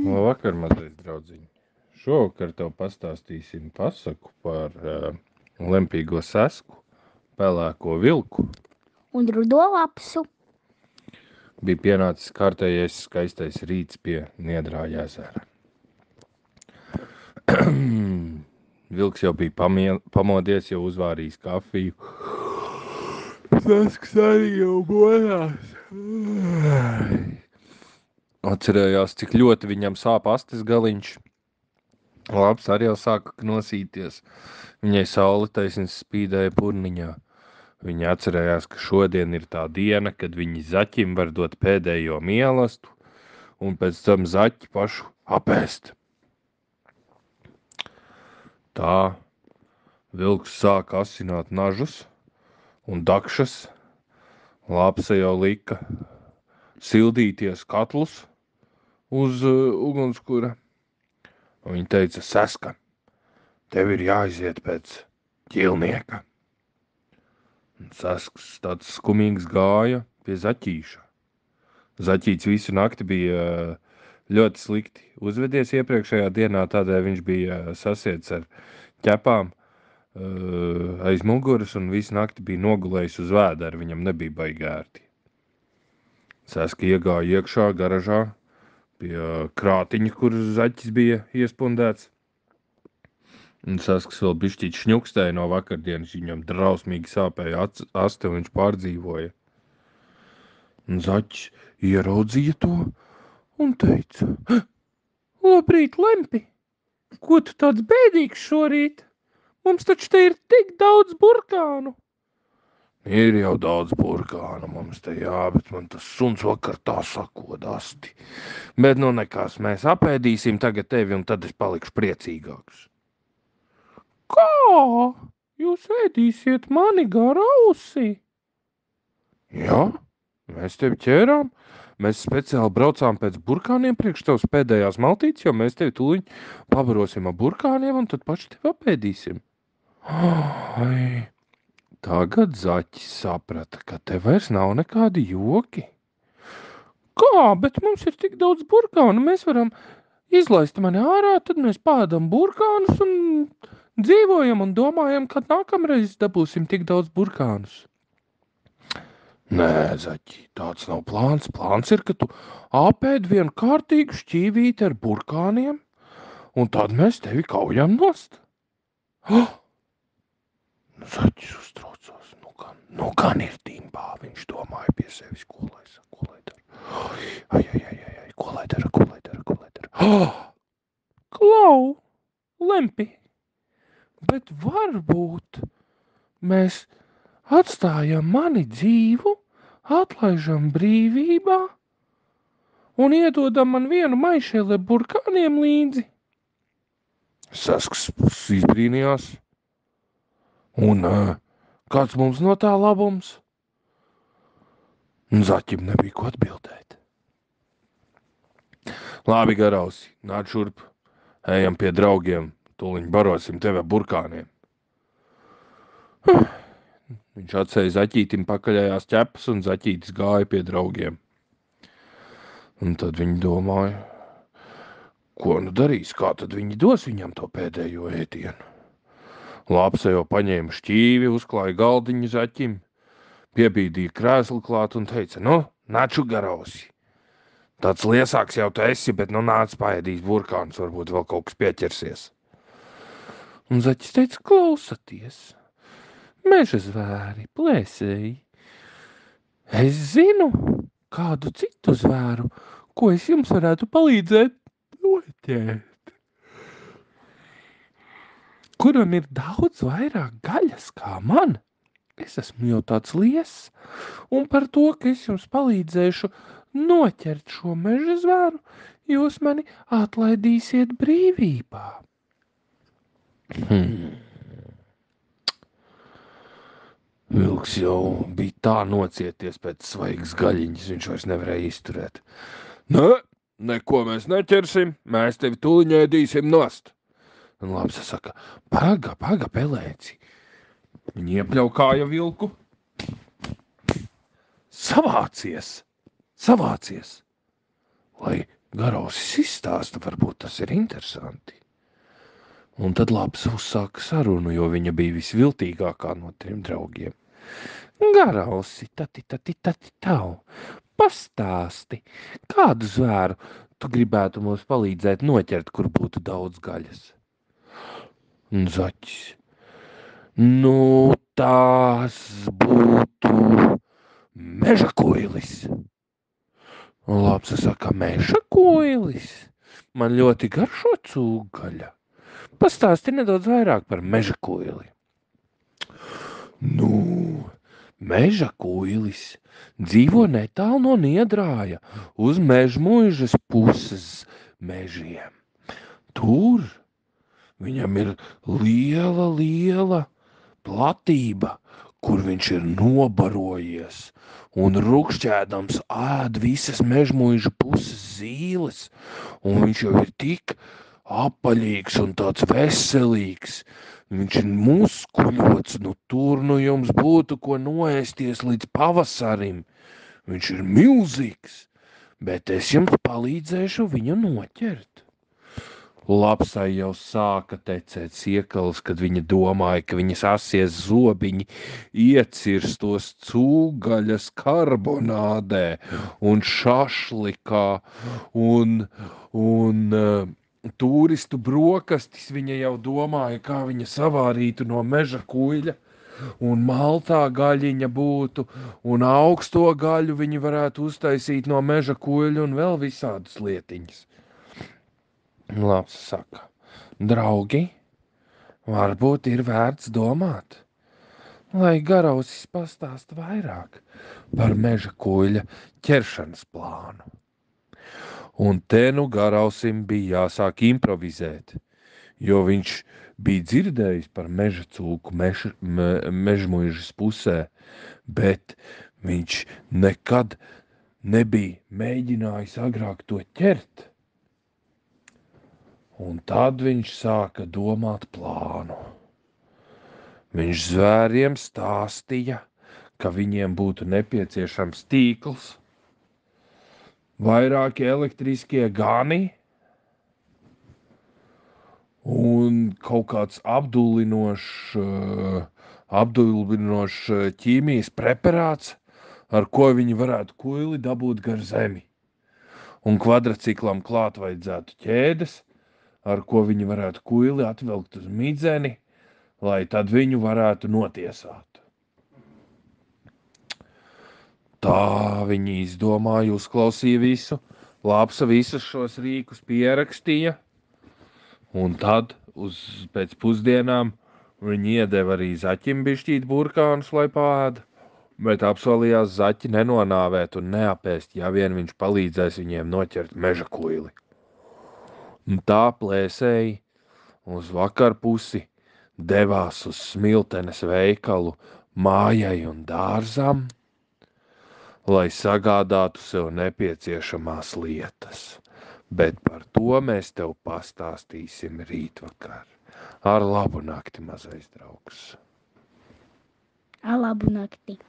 Labvakar, mazais draudziņi. Šovakar tev pastāstīsim pasaku par lempīgo sesku, pelēko vilku. Un rudo lapsu. Bija pienācis kārtējais skaistais rīts pie Niedrā jezera. Vilks jau bija pamodies, jau uzvārījis kafiju. Sesks arī jau godās. Atcerējās, cik ļoti viņam sāp astes galiņš. Labs arī jau sāka knosīties. Viņai saule taisnība spīdēja purniņā. Viņa atcerējās, ka šodien ir tā diena, kad viņi zaķim var dot pēdējo mielastu un pēc tam zaķi pašu apēst. Tā vilks sāka asināt nažus un dakšas. Lapsa jau lika sildīties katlus uz ugunskura. Un viņa teica, seska, tev ir jāiziet pēc ķilnieka. Un sesks tāds skumīgs gāja pie zaķīša. Zaķīts visu nakti bija ļoti slikti uzvedies iepriekšējā dienā, tādēļ viņš bija sasiets ar ķepām aiz muguras un visu nakti bija nogulējis uz vēdera, viņam nebija baigērti. Seska iegāja iekšā garažā pie krātiņa, kur zaķis bija iespundēts. Un sesks vēl bišķīt šņukstēja no vakardienas, viņam drausmīgi sāpēja aste, un viņš pārdzīvoja. Un zaķis ieraudzīja to un teica, labrīt, Lempi, ko tu tāds bēdīgs šorīt? Mums taču te ir tik daudz burkānu. Ir jau daudz burkānu mums te, jā, bet man tas suns vakar tā sakod asti. Bet nu nekās, mēs apēdīsim tagad tevi, un tad es palikšu priecīgāks. Kā? Jūs ēdīsiet mani gar ausi? Jā, mēs tevi ķērām. Mēs speciāli braucām pēc burkāniem priekš tevs pēdējās maltītes, jo mēs tevi tūliņ pabarosim ar burkāniem un tad paši tevi apēdīsim. Ai, tagad zaķis saprata, ka te vairs nav nekādi joki. Kā, bet mums ir tik daudz burkānu, mēs varam izlaist mani ārā, tad mēs pādam burkānus un dzīvojam un domājam, kad nākamreiz dabūsim tik daudz burkānus. Nē, zaķi, tāds nav plāns. Plāns ir, ka tu apēd vienu kārtīgu šķīvīti ar burkāniem, un tad mēs tevi kaujam nost. Zaķis uztraucās. Nu gan ir timbā, viņš domāja pie sevis, ko lai dara. Ai, ko lai dara. Klau, Lempi, bet varbūt mēs atstājam mani dzīvu, atlaižam brīvībā un iedodam man vienu maišeli burkāniem līdzi. Sesks izbrīnījās. Un kāds mums no tā labums? Zaķim nebija ko atbildēt. Labi, garausi, nāc šurp, ejam pie draugiem, tūliņ barosim tevi ar burkāniem. Viņš atsēja zaķītim pakaļējās ķepas, un zaķītis gāja pie draugiem. Un tad viņi domāja, ko nu darīs, kā tad viņi dos viņam to pēdējo ēdienu. Lapsa jau paņēma šķīvi, uzklāja galdiņu zaķim, piebīdīja krēslu klāt un teica, nu, nāču garausi. Tāds liesāks jau tu esi, bet nu nāc paēdīs burkāns, varbūt vēl kaut kas pieķersies. Un zaķis teica, klausaties. Meža zvēri, plēsēji. Es zinu kādu citu zvēru, ko es jums varētu palīdzēt noķert. Kuram ir daudz vairāk gaļas kā man. Es esmu jau tāds liess, un par to, ka es jums palīdzēšu noķert šo meža zvēru, jūs mani atlaidīsiet brīvībā. Vilks jau bija tā nocieties pēc svaigas gaļiņas, viņš vairs nevarēja izturēt. Neko mēs neķersim, mēs tevi tūliņ ēdīsim nost. Un Lapsa saka, paga, pelēci. Viņi iepļaukāja vilku. Savācies, lai Garausis izstāsta, varbūt tas ir interesanti. Un tad Lapsa uzsāka sarunu, jo viņa bija visviltīgākā no 3 draugiem. Garausi, tati, tau, pastāsti, kādu zvēru tu gribētu mums palīdzēt noķert, kur būtu daudz gaļas? Un Zaķis. Nu, tās būtu meža koilis. Un Lapsa saka, meža koilis? Man ļoti garšo cūgaļa. Pastāsti nedaudz vairāk par meža koili. Nu, meža koilis dzīvo netālu no Niedrāja uz Mežmuižas puses mežiem. Tur viņam ir liela platība, kur viņš ir nobarojies un rukšķēdams ēd visas Mežmuiža puses zīles, un viņš jau ir tik apaļīgs un tāds veselīgs. Viņš ir muskuļots, nu tur nu jums būtu ko noēsties līdz pavasarim. Viņš ir milzīgs, bet es jums palīdzēšu viņu noķert. Lapsai jau sāka tecēt siekalas, kad viņa domāja, ka viņas asies zobiņi iecirstos cūgaļas karbonādē un šašlikā un turistu brokastis. Viņa jau domāja, kā viņa savārītu no meža kuļa, un maltā gaļiņa būtu, un augsto gaļu viņi varētu uztaisīt no meža kuļa un vēl visādas lietiņas. Lapsa saka, draugi, varbūt ir vērts domāt, lai Garausis pastāsta vairāk par meža kuļa ķeršanas plānu. Un te nu Garausim bija jāsāk improvizēt, jo viņš bija dzirdējis par meža cūku Mežmuižas pusē, bet viņš nekad nebija mēģinājis agrāk to ķert. Un tad viņš sāka domāt plānu. Viņš zvēriem stāstīja, ka viņiem būtu nepieciešams tīkls, vairāki elektriskie gani un kaut kāds apdullinošs ķīmijas preparāts, ar ko viņi varētu kuili dabūt gar zemi. Un kvadraciklam klāt vajadzētu ķēdes, ar ko viņi varētu kuili atvelkt uz midzeni, lai tad viņu varētu notiesāt. Tā viņi izdomāja, uzklausīja visu, Lapsa visus šos rīkus pierakstīja, un tad pēc pusdienām viņi iedeva arī Zaķim bišķīt burkānus, lai pāēda, bet apsolījās Zaķi nenonāvēt un neapēst, ja vien viņš palīdzēs viņiem noķert meža kuili. Un tā plēsēji uz vakarpusi devās uz Smiltenes veikalu Mājai un Dārzam, lai sagādātu sev nepieciešamās lietas. Bet par to mēs tev pastāstīsim rītvakar. Ar labu nakti, mazais draugs! Ar labu nakti!